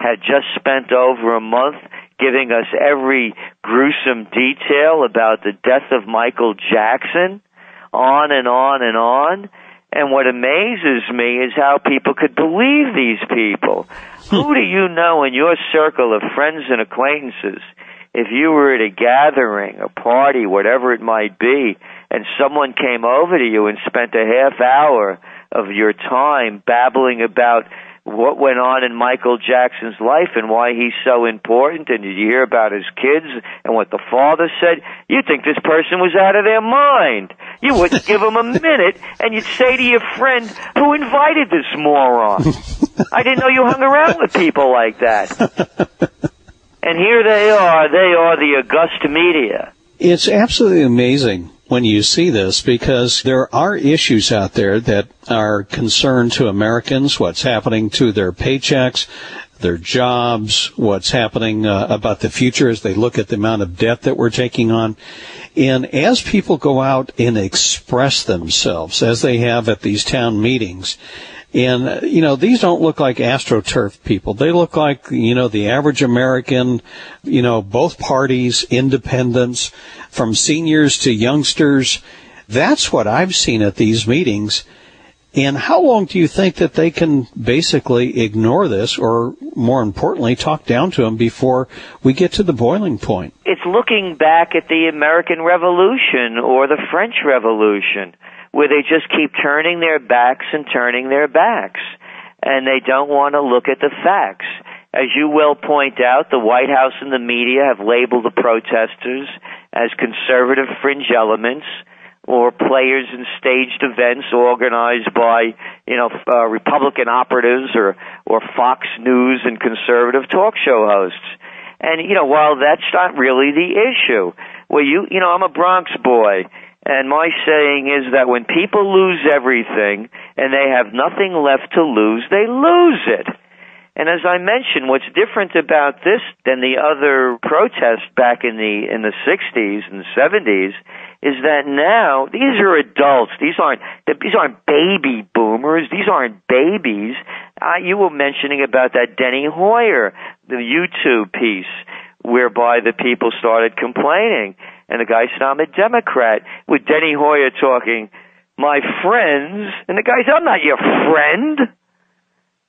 had just spent over a month giving us every gruesome detail about the death of Michael Jackson, on and on and on. And what amazes me is how people could believe these people. Who do you know in your circle of friends and acquaintances, if you were at a gathering, a party, whatever it might be, and someone came over to you and spent a half hour of your time babbling about what went on in Michael Jackson's life and why he's so important, and did you hear about his kids and what the father said? You'd think this person was out of their mind. You wouldn't give them a minute, and you'd say to your friend, who invited this moron? I didn't know you hung around with people like that. And here they are the august media. It's absolutely amazing when you see this, because there are issues out there that are concerned to Americans, what's happening to their paychecks, their jobs, what's happening about the future as they look at the amount of debt that we're taking on. And as people go out and express themselves, as they have at these town meetings, and, these don't look like AstroTurf people. They look like, the average American, both parties, independents, from seniors to youngsters. That's what I've seen at these meetings. And how long do you think that they can basically ignore this, or more importantly, talk down to them before we get to the boiling point? It's looking back at the American Revolution or the French Revolution, where they just keep turning their backs and turning their backs, and they don't want to look at the facts. As you well point out, the White House and the media have labeled the protesters as conservative fringe elements or players in staged events organized by, Republican operatives or Fox News and conservative talk show hosts. And, while that's not really the issue, I'm a Bronx boy. And my saying is that when people lose everything and they have nothing left to lose, they lose it. And as I mentioned, what's different about this than the other protests back in the 60s and 70s is that now these are adults. These aren't baby boomers. These aren't babies. You were mentioning about that Denny Hoyer, the YouTube piece, whereby the people started complaining. And the guy said, I'm a Democrat, with Denny Hoyer talking, my friends, and the guy said, I'm not your friend.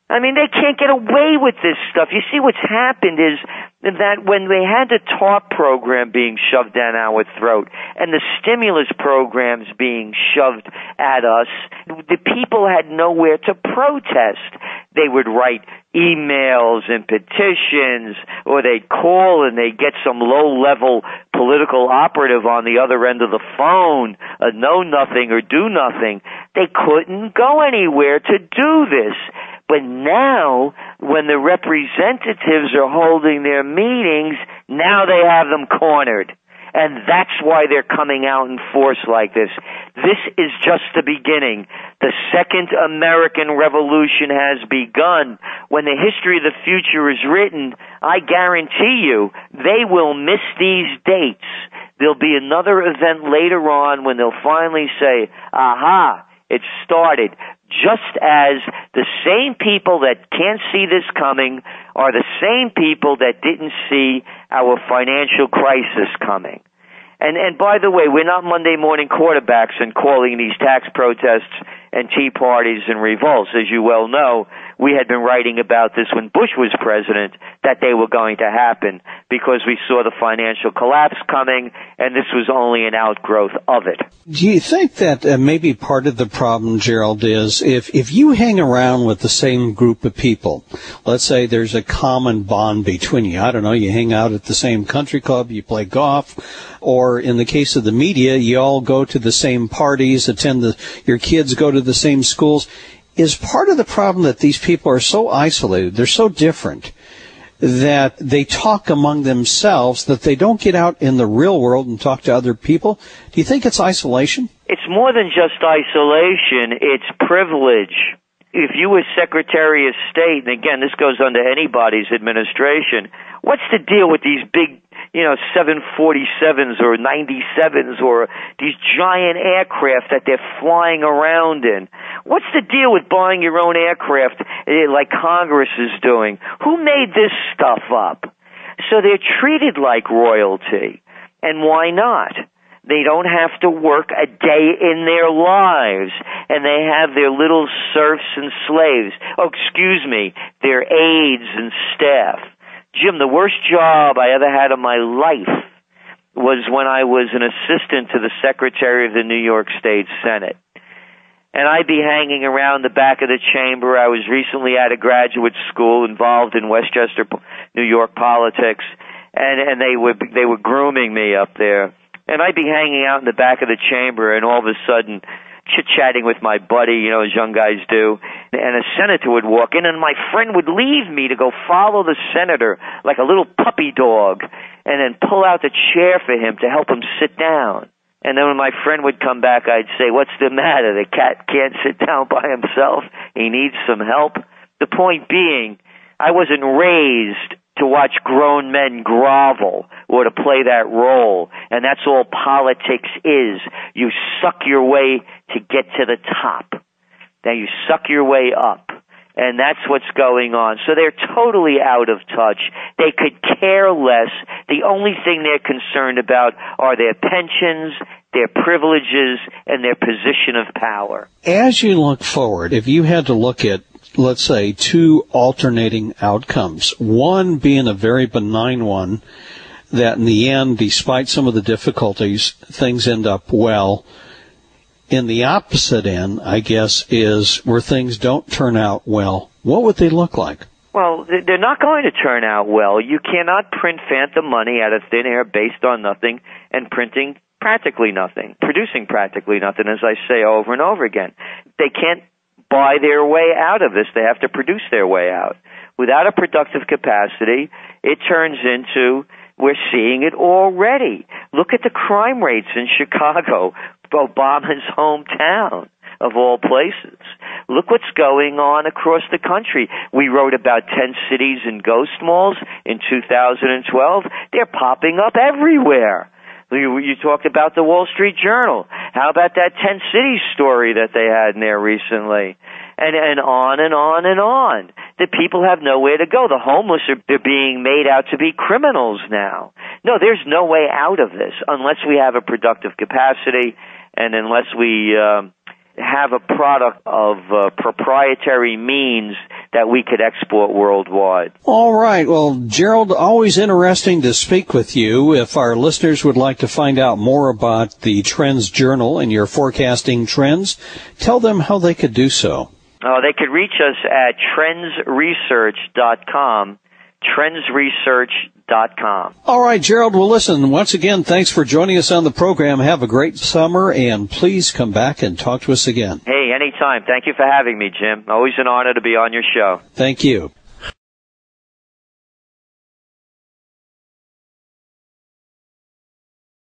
I mean, they can't get away with this stuff. You see, what's happened is that when they had the TARP program being shoved down our throat and the stimulus programs being shoved at us, the people had nowhere to protest. They would write emails and petitions, or they'd call and they'd get some low-level political operative on the other end of the phone, know nothing or do nothing. They couldn't go anywhere to do this. But now, when the representatives are holding their meetings, now they have them cornered. And that's why they're coming out in force like this. This is just the beginning. The Second American Revolution has begun. When the history of the future is written, I guarantee you, they will miss these dates. There'll be another event later on when they'll finally say, aha, it started. Just as the same people that can't see this coming are the same people that didn't see our financial crisis coming. And by the way, we're not Monday morning quarterbacks and calling these tax protests and tea parties and revolts. As you well know, we had been writing about this when Bush was president, that they were going to happen because we saw the financial collapse coming, and this was only an outgrowth of it. Do you think that maybe part of the problem, Gerald, is if you hang around with the same group of people, let's say there's a common bond between you, I don't know, you hang out at the same country club, you play golf, or in the case of the media, you all go to the same parties, your kids go to the same schools. Is part of the problem that these people are so isolated, they're so different, that they talk among themselves, that they don't get out in the real world and talk to other people? Do you think it's isolation? It's more than just isolation, it's privilege. If you were Secretary of State, and again, this goes under anybody's administration, what's the deal with these big 747s or 97s or these giant aircraft that they're flying around in. What's the deal with buying your own aircraft like Congress is doing? Who made this stuff up? So they're treated like royalty. And why not? They don't have to work a day in their lives, and they have their little serfs and slaves. Their aides and staff. Jim, the worst job I ever had in my life was when I was an assistant to the Secretary of the New York State Senate. And I'd be hanging around the back of the chamber. I was recently out of graduate school, involved in Westchester, New York politics, and they were grooming me up there. And I'd be hanging out in the back of the chamber, and all of a sudden, chit-chatting with my buddy, as young guys do, and a senator would walk in, and my friend would leave me to go follow the senator like a little puppy dog, and then pull out the chair for him to help him sit down. And then when my friend would come back, I'd say, "What's the matter? The cat can't sit down by himself. He needs some help." The point being, I wasn't raised to watch grown men grovel or to play that role. And that's all politics is. You suck your way to get to the top. Then you suck your way up. And that's what's going on. So they're totally out of touch. They could care less. The only thing they're concerned about are their pensions, their privileges, and their position of power. As you look forward, if you had to look at, let's say, two alternating outcomes, one being a very benign one, that in the end, despite some of the difficulties, things end up well. In the opposite end, I guess, is where things don't turn out well. What would they look like? Well, they're not going to turn out well. You cannot print phantom money out of thin air based on nothing and producing practically nothing, as I say over and over again. They can't buy their way out of this. They have to produce their way out. Without a productive capacity, it turns into, we're seeing it already. Look at the crime rates in Chicago, Obama's hometown, of all places. Look what's going on across the country. We wrote about 10 cities and ghost malls in 2012. They're popping up everywhere. You talked about the Wall Street Journal. How about that 10 cities story that they had in there recently? And on and on and on. The people have nowhere to go. The homeless they're being made out to be criminals now. No, there's no way out of this unless we have a productive capacity and unless we have a product of proprietary means that we could export worldwide. All right. Well, Gerald, always interesting to speak with you. If our listeners would like to find out more about the Trends Journal and your forecasting trends, tell them how they could do so. They could reach us at trendsresearch.com, trendsresearch.com. All right, Gerald. Well, listen, once again, thanks for joining us on the program. Have a great summer, and please come back and talk to us again. Hey, anytime. Thank you for having me, Jim. Always an honor to be on your show. Thank you.